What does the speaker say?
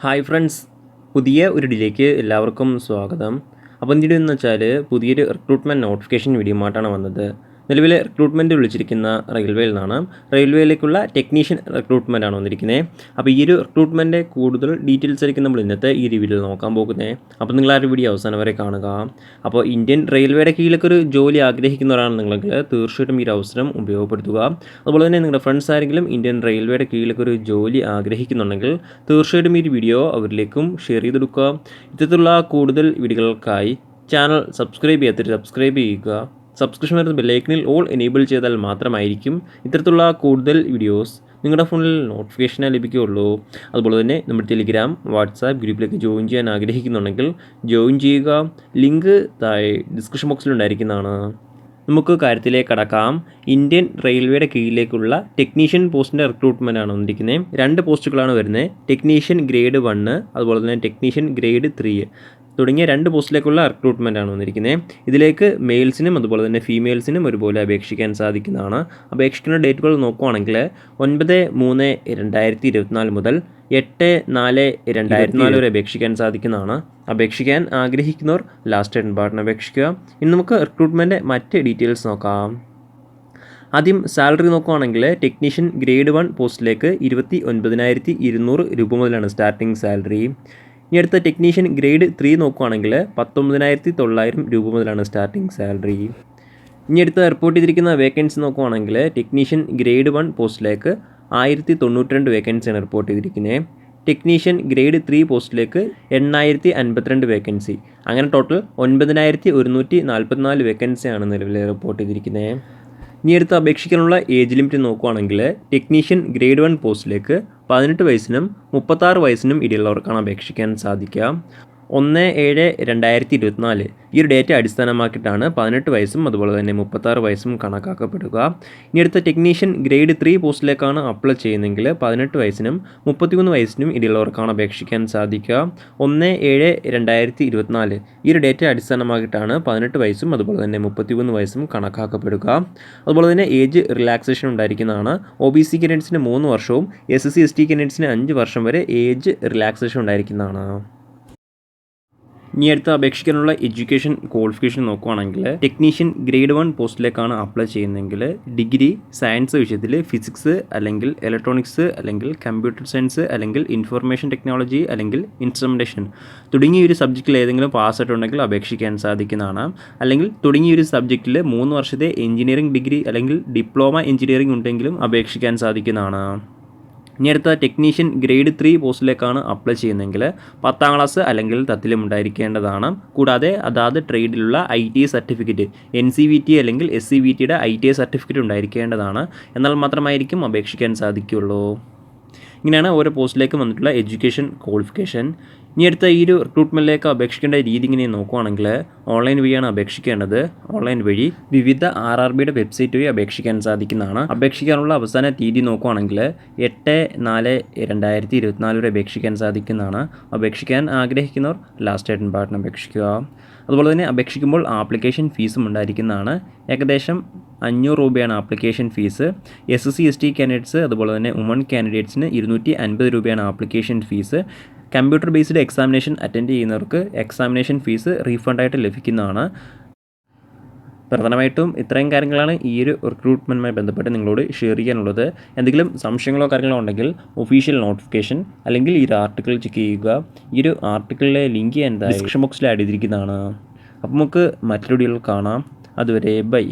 Hi friends, പുതിയ ഒരു വീഡിയോയിലേക്ക് എല്ലാവർക്കും സ്വാഗതം. അപ്പോൾ എന്ത് എന്ന് വെച്ചാൽ പുതിയൊരു റിക്രൂട്ട്മെൻറ്റ് നോട്ടിഫിക്കേഷൻ വീഡിയോ ആയിട്ടാണ് വന്നത്. നിലവിലെ റിക്രൂട്ട്മെൻറ്റ് വിളിച്ചിരിക്കുന്ന റെയിൽവേയിൽ നിന്നാണ്. റെയിൽവേയിലേക്കുള്ള ടെക്നീഷ്യൻ റിക്രൂട്ട്മെൻ്റ് ആണ് വന്നിരിക്കുന്നത്. അപ്പോൾ ഈ ഒരു റിക്രൂട്ട്മെൻറ്റ് കൂടുതൽ ഡീറ്റെയിൽസ് ആയിരിക്കും നമ്മൾ ഇന്നത്തെ ഈ വീഡിയോയിൽ നോക്കാൻ പോകുന്നത്. അപ്പോൾ നിങ്ങൾ ആ ഒരു വീഡിയോ അവസാനം വരെ കാണുക. അപ്പോൾ ഇന്ത്യൻ റെയിൽവേയുടെ കീഴിലൊക്കെ ഒരു ജോലി ആഗ്രഹിക്കുന്നവരാണ് നിങ്ങളെങ്കിൽ തീർച്ചയായിട്ടും ഈ ഒരു അവസരം ഉപയോഗപ്പെടുത്തുക. അതുപോലെ തന്നെ നിങ്ങളുടെ ഫ്രണ്ട്സ് ആരെങ്കിലും ഇന്ത്യൻ റെയിൽവേയുടെ കീഴിലൊക്കെ ഒരു ജോലി ആഗ്രഹിക്കുന്നുണ്ടെങ്കിൽ തീർച്ചയായിട്ടും ഈ വീഡിയോ അവരിലേക്കും ഷെയർ ചെയ്ത് കൊടുക്കുക. ഇത്തരത്തിലുള്ള കൂടുതൽ വീഡിയോകൾക്കായി ചാനൽ സബ്സ്ക്രൈബ് ചെയ്യാത്തവർ സബ്സ്ക്രൈബ് ചെയ്യുക. സബ്സ്ക്രിപ്ഷൻ വരുന്ന ബെല്ലൈക്കനിൽ ഓൾ എനേബിൾ ചെയ്താൽ മാത്രമായിരിക്കും ഇത്തരത്തിലുള്ള കൂടുതൽ വീഡിയോസ് നിങ്ങളുടെ ഫോണിൽ നോട്ടിഫിക്കേഷനായി ലഭിക്കുകയുള്ളൂ. അതുപോലെ തന്നെ നമ്മുടെ ടെലിഗ്രാം, വാട്സാപ്പ് ഗ്രൂപ്പിലേക്ക് ജോയിൻ ചെയ്യാൻ ആഗ്രഹിക്കുന്നുണ്ടെങ്കിൽ ജോയിൻ ചെയ്യുക. ലിങ്ക് താഴെ ഡിസ്ക്രിപ്ഷൻ ബോക്സിലുണ്ടായിരിക്കുന്നതാണ്. നമുക്ക് കാര്യത്തിലേക്ക് കടക്കാം. ഇന്ത്യൻ റെയിൽവേയുടെ കീഴിലേക്കുള്ള ടെക്നീഷ്യൻ പോസ്റ്റിൻ്റെ റിക്രൂട്ട്മെൻ്റ് ആണ് വന്നിരിക്കുന്നത്. 2 പോസ്റ്റുകളാണ് വരുന്നത്. ടെക്നീഷ്യൻ ഗ്രേഡ് 1 അതുപോലെ തന്നെ ടെക്നീഷ്യൻ ഗ്രേഡ് 3 തുടങ്ങിയ 2 പോസ്റ്റിലേക്കുള്ള റിക്രൂട്ട്മെൻ്റ് ആണ് വന്നിരിക്കുന്നത്. ഇതിലേക്ക് മെയിൽസിനും അതുപോലെ തന്നെ ഫീമെയിൽസിനും ഒരുപോലെ അപേക്ഷിക്കാൻ സാധിക്കുന്നതാണ്. അപേക്ഷിക്കുന്ന ഡേറ്റുകൾ നോക്കുകയാണെങ്കിൽ 9/3/2024 മുതൽ 8/4/2024 വരെ അപേക്ഷിക്കാൻ സാധിക്കുന്നതാണ്. അപേക്ഷിക്കാൻ ആഗ്രഹിക്കുന്നവർ ലാസ്റ്റ് ഡേറ്റിന് അപേക്ഷിക്കുക. ഇനി നമുക്ക് റിക്രൂട്ട്മെൻറ്റ് മറ്റ് ഡീറ്റെയിൽസ് നോക്കാം. ആദ്യം സാലറി നോക്കുകയാണെങ്കിൽ ടെക്നീഷ്യൻ ഗ്രേഡ് 1 പോസ്റ്റിലേക്ക് 29,200 രൂപ മുതലാണ് സ്റ്റാർട്ടിംഗ് സാലറി. ഇനി അടുത്ത ടെക്നീഷ്യൻ ഗ്രേഡ് 3 നോക്കുകയാണെങ്കിൽ 19,900 രൂപ മുതലാണ് സ്റ്റാർട്ടിംഗ് സാലറി. ഇനി അടുത്ത റിപ്പോർട്ട് ചെയ്തിരിക്കുന്ന വേക്കൻസി നോക്കുകയാണെങ്കിൽ ടെക്നീഷ്യൻ ഗ്രേഡ് 1 പോസ്റ്റിലേക്ക് 1092 വേക്കൻസിയാണ് റിപ്പോർട്ട് ചെയ്തിരിക്കുന്നത്. ടെക്നീഷ്യൻ ഗ്രേഡ് 3 പോസ്റ്റിലേക്ക് 8,052 വേക്കൻസി. അങ്ങനെ ടോട്ടൽ 9,144 വേക്കൻസിയാണ് നിലവിൽ റിപ്പോർട്ട് ചെയ്തിരിക്കുന്നത്. ഇനി അടുത്ത് അപേക്ഷിക്കാനുള്ള ഏജ് ലിമിറ്റ് നോക്കുകയാണെങ്കിൽ ടെക്നീഷ്യൻ ഗ്രേഡ് 1 പോസ്റ്റിലേക്ക് 18 വയസ്സിനും 36 വയസ്സിനും ഇടയിലുള്ളവർക്കാണ് അപേക്ഷിക്കാൻ സാധിക്കുക. 1/7/2024 ഈ ഒരു ഡേറ്റ അടിസ്ഥാനമാക്കിയിട്ടാണ് 18 വയസ്സും അതുപോലെ തന്നെ 36 വയസ്സും കണക്കാക്കപ്പെടുക. ഇനി അടുത്ത ടെക്നീഷ്യൻ ഗ്രേഡ് 3 പോസ്റ്റിലേക്കാണ് അപ്ലൈ ചെയ്യുന്നതെങ്കിൽ 18 വയസ്സിനും 33 വയസ്സിനും ഇടയിലുള്ളവർക്കാണ് അപേക്ഷിക്കാൻ സാധിക്കുക. 1/7/2024 ഈ ഒരു ഡേറ്റ അടിസ്ഥാനമാക്കിയിട്ടാണ് 18 വയസ്സും അതുപോലെ തന്നെ 33 വയസ്സും കണക്കാക്കപ്പെടുക. അതുപോലെ തന്നെ ഏജ് റിലാക്സേഷൻ ഉണ്ടായിരിക്കുന്നതാണ്. OBC കാൻഡിഡേറ്റ്സിന് 3 വർഷവും SC ST കാൻഡിഡേറ്റ്സിന് 5 വർഷം വരെ ഏജ് റിലാക്സേഷൻ ഉണ്ടായിരിക്കുന്നതാണ്. ഇനി അടുത്ത് അപേക്ഷിക്കാനുള്ള എഡ്യൂക്കേഷൻ ക്വാളിഫിക്കേഷൻ നോക്കുകയാണെങ്കിൽ ടെക്നീഷ്യൻ ഗ്രേഡ് 1 പോസ്റ്റിലേക്കാണ് അപ്ലൈ ചെയ്യുന്നതെങ്കിൽ ഡിഗ്രി സയൻസ് വിഷയത്തിൽ ഫിസിക്സ് അല്ലെങ്കിൽ ഇലക്ട്രോണിക്സ് അല്ലെങ്കിൽ കമ്പ്യൂട്ടർ സയൻസ് അല്ലെങ്കിൽ ഇൻഫർമേഷൻ ടെക്നോളജി അല്ലെങ്കിൽ ഇൻസ്ട്രുമെൻറ്റേഷൻ തുടങ്ങിയ ഒരു സബ്ജക്റ്റിൽ ഏതെങ്കിലും പാസ്സായിട്ടുണ്ടെങ്കിൽ അപേക്ഷിക്കാൻ സാധിക്കുന്നതാണ്. അല്ലെങ്കിൽ തുടങ്ങിയ ഒരു സബ്ജക്റ്റിൽ 3 വർഷത്തെ എഞ്ചിനീയറിംഗ് ഡിഗ്രി അല്ലെങ്കിൽ ഡിപ്ലോമ എഞ്ചിനീയറിംഗ് ഉണ്ടെങ്കിലും അപേക്ഷിക്കാൻ സാധിക്കുന്നതാണ്. ഇനി അടുത്ത ടെക്നീഷ്യൻ ഗ്രേഡ് 3 പോസ്റ്റിലേക്കാണ് അപ്ലൈ ചെയ്യുന്നതെങ്കിൽ 10ാം ക്ലാസ് അല്ലെങ്കിൽ തത്തിലും ഉണ്ടായിരിക്കേണ്ടതാണ്. കൂടാതെ അതാത് ട്രേഡിലുള്ള ITI സർട്ടിഫിക്കറ്റ് NCVT അല്ലെങ്കിൽ SCVTയുടെ ITI സർട്ടിഫിക്കറ്റ് ഉണ്ടായിരിക്കേണ്ടതാണ്. എന്നാൽ മാത്രമായിരിക്കും അപേക്ഷിക്കാൻ സാധിക്കുകയുള്ളൂ. ഇങ്ങനെയാണ് ഓരോ പോസ്റ്റിലേക്ക് വന്നിട്ടുള്ള എഡ്യൂക്കേഷൻ ക്വാളിഫിക്കേഷൻ. ഇനി അടുത്ത ഈ ഒരു റിക്രൂട്ട്മെൻറ്റിലേക്ക് അപേക്ഷിക്കേണ്ട രീതി ഇങ്ങനെ നോക്കുകയാണെങ്കിൽ ഓൺലൈൻ വഴിയാണ് അപേക്ഷിക്കേണ്ടത്. ഓൺലൈൻ വഴി വിവിധ RRBയുടെ വെബ്സൈറ്റ് വഴി അപേക്ഷിക്കാൻ സാധിക്കുന്നതാണ്. അപേക്ഷിക്കാനുള്ള അവസാന തീയതി നോക്കുകയാണെങ്കിൽ 8/4/2024 വരെ അപേക്ഷിക്കാൻ സാധിക്കുന്നതാണ്. അപേക്ഷിക്കാൻ ആഗ്രഹിക്കുന്നവർ ലാസ്റ്റ് ഡേറ്റിന് അപേക്ഷിക്കുക. അതുപോലെ തന്നെ അപേക്ഷിക്കുമ്പോൾ ആപ്ലിക്കേഷൻ ഫീസും ഉണ്ടായിരിക്കുന്നതാണ്. ഏകദേശം 500 രൂപയാണ് application fees. SC ST candidates അതുപോലെ തന്നെ വുമൺ കാൻഡിഡേറ്റ്സിന് 250 രൂപയാണ് application fees. Computer based examination attend ചെയ്യുന്നവർക്ക് എക്സാമിനേഷൻ ഫീസ് റീഫണ്ടായിട്ട് ലഭിക്കുന്നതാണ്. പ്രധാനമായിട്ടും ഇത്രയും കാര്യങ്ങളാണ് ഈ ഒരു റിക്രൂട്ട്മെൻറ്റുമായി ബന്ധപ്പെട്ട് നിങ്ങളോട് ഷെയർ ചെയ്യാനുള്ളത്. എന്തെങ്കിലും സംശയങ്ങളോ കാര്യങ്ങളോ ഉണ്ടെങ്കിൽ ഒഫീഷ്യൽ നോട്ടിഫിക്കേഷൻ അല്ലെങ്കിൽ ഈ ഒരു ആർട്ടിക്കിൾ ചെക്ക് ചെയ്യുക. ഈ ഒരു ആർട്ടിക്കിളിലെ ലിങ്ക് ഞാൻ ഡിസ്ക്രിപ്ഷൻ ബോക്സിൽ ആഡ് ചെയ്തിരിക്കുന്നതാണ്. അപ്പോൾ നമുക്ക് മറ്റൊരു വീഡിയോയിൽ കാണാം. അതുവരെ ബൈ.